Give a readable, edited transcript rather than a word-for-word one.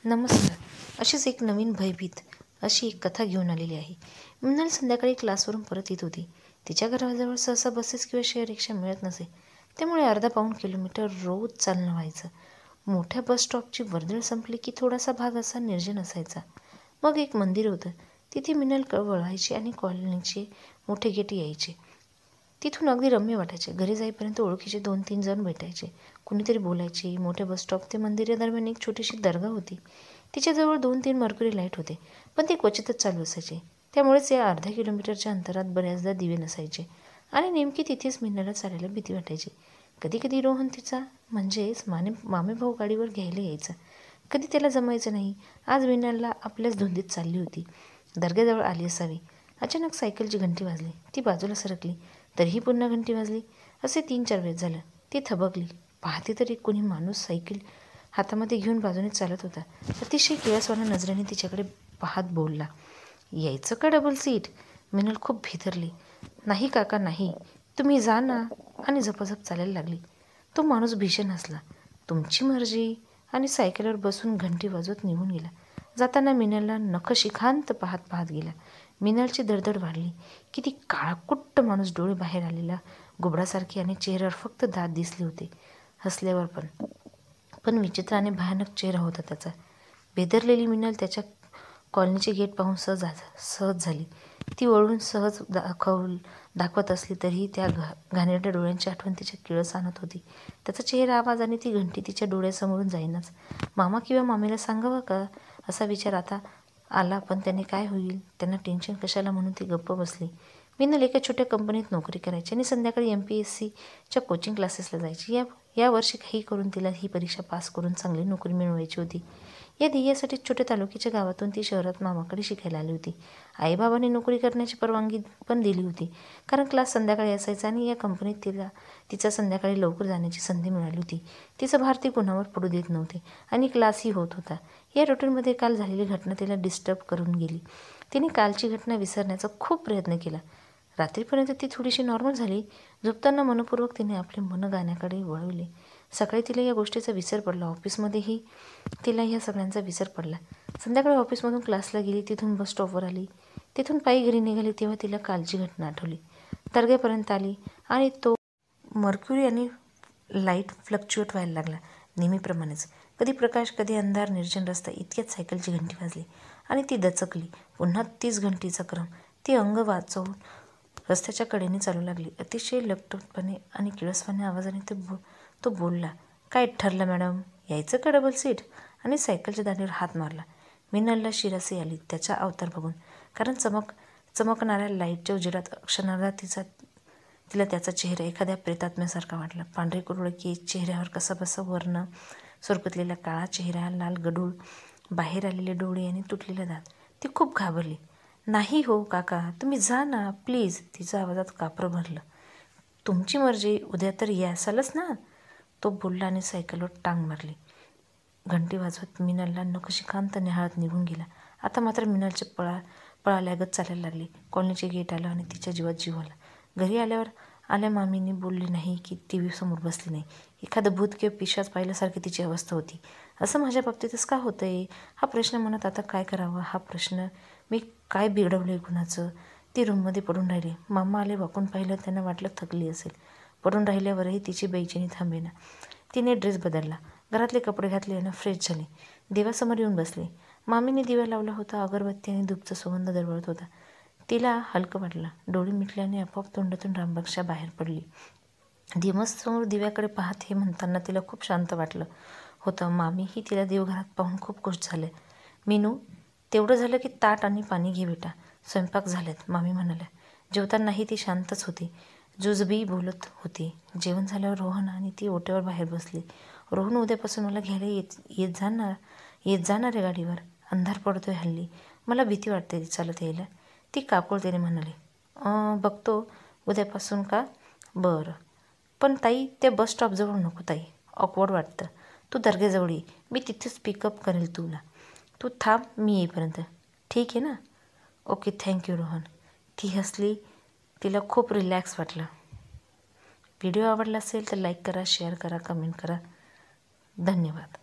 नमस्कार. अशीच एक नवीन भयभीत अशी एक कथा घेऊन आलेली आहे. मिनल संध्याकाळी क्लासवरून परत येत होती. तिच्या घराजवळ सहसा बसेस किंवा शेअर रिक्षा मिळत नसे. त्यामुळे अर्धा पाऊण किलोमीटर रोज चालणं व्हायचं. मोठ्या बस स्टॉपची वर्दळ संपली की थोडासा भाग असा निर्जन असायचा. मग एक मंदिर होतं. तिथे मिनल वळवायची आणि कॉलनीचे मोठे गेट यायचे. तिथून अगदी रम्य वाटायचे. घरी जाईपर्यंत ओळखीचे 2-3 जण भेटायचे. कुणीतरी बोलायचे. मोठ्या बस स्टॉप ते मंदिर या दरम्यान एक छोटीशी दर्गा होती. तिच्याजवळ 2-3 मर्क्युरी लाईट होते, पण ते क्वचितच चालू असायचे. त्यामुळेच या अर्ध्या किलोमीटरच्या अंतरात बऱ्याचदा दिवे नसायचे आणि नेमकी तिथेच मिनलला चालायला भीती वाटायची. कधी कधी रोहन तिचा म्हणजेच मामे भाऊ गाडीवर घ्यायला यायचा. कधी त्याला जमायचं नाही. आज मिनलला आपल्याच धुंदीत चालली होती. दर्ग्याजवळ आली असावी. अचानक सायकलची घंटी वाजली. ती बाजूला सरकली. तरीही पुन्हा घंटी वाजली. असे 3-4 वेळेस झालं. ती थबकली. पाहते तरी कोणी माणूस सायकल हातामध्ये घेऊन बाजूने चालत होता. अतिशय किळसवाण्या नजरेने तिच्याकडे पाहत बोलला, यायचं का डबल सीट? मिनल खूप भितरली. नाही काका नाही, तुम्ही जा ना. आणि झपाझप चालायला लागली. तो माणूस भीषण हसला. तुमची मर्जी. आणि सायकलवर बसून घंटी वाजवत निघून गेला. जाताना मिनलला नखशिखांत पाहत पाहत गेला. मिनलची धडधड वाढली. किती काळाकुट्ट माणूस. डोळे बाहेर आलेला गुबडासारखे आणि चेहऱ्यावर फक्त दात दिसले होते. हसल्यावर पण विचित्र आणि भयानक चेहरा होता त्याचा. बेदरलेली मिनल त्याच्या कॉलनीचे गेट पाहून सहज झाली. ती वळून सहज दाखवत असली तरीही त्या घाणेरड्या डोळ्यांची आठवण तिच्या किळस आणत होती. त्याचा चेहरा, आवाज आणि ती घंटी तिच्या डोळ्यासमोरून जाईनाच. मामा किंवा मामीला सांगावं का असा विचार आता आला, पण त्याने काय होईल, त्यांना टेन्शन कशाला म्हणून ती गप्प बसली. मिनल एका छोट्या कंपनीत नोकरी करायची आणि संध्याकाळी MPSCच्या कोचिंग क्लासेसला जायची. या वर्षी काही करून तिला ही परीक्षा पास करून चांगली नोकरी मिळवायची होती. या ध्येयासाठी छोट्या तालुक्याच्या गावातून ती शहरात मामाकडे शिकायला आली होती. आईबाबांनी नोकरी करण्याची परवानगी पण दिली होती, कारण क्लास संध्याकाळी असायचा आणि या कंपनीत तिचा संध्याकाळी लवकर जाण्याची संधी मिळाली होती. तिचं भार ती कुणावर पडू देत नव्हते आणि क्लासही होत होता. या रुटीनमध्ये काल झालेली घटना तिला डिस्टर्ब करून गेली. तिने कालची घटना विसरण्याचा खूप प्रयत्न केला. रात्रीपर्यंत ती थोडीशी नॉर्मल झाली. झोपताना मनपूर्वक तिने आपले मन गाण्याकडे वळवले. सकाळी तिला या गोष्टीचा विसर पडला. ऑफिसमध्येही तिला ह्या सगळ्यांचा विसर पडला. संध्याकाळी ऑफिसमधून क्लासला गेली. तिथून बस स्टॉपवर आली. तिथून पायी घरी निघाली तेव्हा तिला कालची घटना आठवली. दर्ग्यापर्यंत आली आणि तो मर्क्युरी आणि लाईट फ्लक्च्युएट व्हायला लागला. नेहमीप्रमाणेच कधी प्रकाश कधी अंधार. निर्जन रस्ता. इतक्यात सायकलची घंटी वाजली आणि ती दचकली. पुन्हा तीच घंटीचा क्रम. ती अंग वाचवून रस्त्याच्या कडेने चालू लागली. अतिशय लटपटपणे आणि किळसवाण्या आवाजाने तो बोलला, काय ठरलं मॅडम, यायचं का डबल सीट? आणि सायकलच्या दांडीवर हात मारला. मिनलला शिरासे आली त्याचा अवतार बघून, कारण चमकणाऱ्या लाईटच्या उजेडात क्षणार्धात तिला त्याचा चेहरा एखाद्या प्रेतात्म्यासारखा वाटला. पांढरे कुरळे केस, चेहऱ्यावर कसाबसा वर्ण सुरकुतलेला काळा चेहरा, लाल गडूळ बाहेर आलेले डोळे आणि तुटलेले दात. ती खूप घाबरली. नाही हो काका, तुम्ही जा ना प्लीज. तिच्या आवाजात कापरं भरलं. तुमची मर्जी, उद्या तर यासालच ना, तो बोलला आणि सायकलवर टांग मारली. घंटी वाजवत मिनलला नखशिखांत निहाळत निघून गेला. आता मात्र मिनलचे पळाल्यागत चालायला लागली. कॉलनीचे गेट आलं आणि तिच्या जीवात जीव आला. घरी आल्या मामीने बोलली नाही की TV समोर बसली नाही. एखादं भूत किंवा पिशाच पाहिल्यासारखी तिची अवस्था होती. असं माझ्या बाबतीतच का होतंय हा प्रश्न मनात. आता काय करावं हा प्रश्न. मी काय बिघडवलंय कुणाचं? ती रूममध्ये पडून राहिली. मामा आले. वाकून पाहिलं. त्यांना वाटलं थकली असेल. पडून राहिल्यावरही तिची बेचैनी थांबेना. तिने ड्रेस बदलला, घरातले कपडे घातले आणि फ्रेश झाली. देवासमोर येऊन बसली. मामीने दिवा लावला होता. अगरबत्ती आणि धूपचा सुगंध दरवळत होता. तिला हलकं वाटलं. डोळे मिटल्याने आपोआप तोंडातून रामरक्षा बाहेर पडली. दिमसमोर दिव्याकडे पाहत हे म्हणताना तिला खूप शांत वाटलं होतं. मामीही तिला देवघरात पाहून खूप खुश झाल्या. मीनू, तेवढं झालं की ताट आणि पाणी घे बेटा, स्वयंपाक झालेत, मामी म्हणाल्या. जेवतानाही ती शांतच होती. जुजबी बोलत होती. जेवण झाल्यावर रोहन आणि ती ओट्यावर बाहेर बसली. रोहन, उद्यापासून मला घ्यायला येत जाणार रे गाडीवर. अंधार पडतोय हल्ली. मला भीती वाटते चालत यायला. ती काकुळतेने म्हणाली. बघतो उद्यापासून का? बरं, पण ताई त्या बस स्टॉपजवळ नको ताई, ऑकवर्ड वाटतं. तू दर्ग्याजवळ ये, मी तिथेच पिकअप करेल तुला. तू थांब मी येईपर्यंत. ठीक आहे ना? Okay, thank you Rohan. ती हसली. तिला खूप रिलॅक्स वाटलं. व्हिडिओ आवडला असेल तर लाईक करा, शेअर करा, कमेंट करा. धन्यवाद.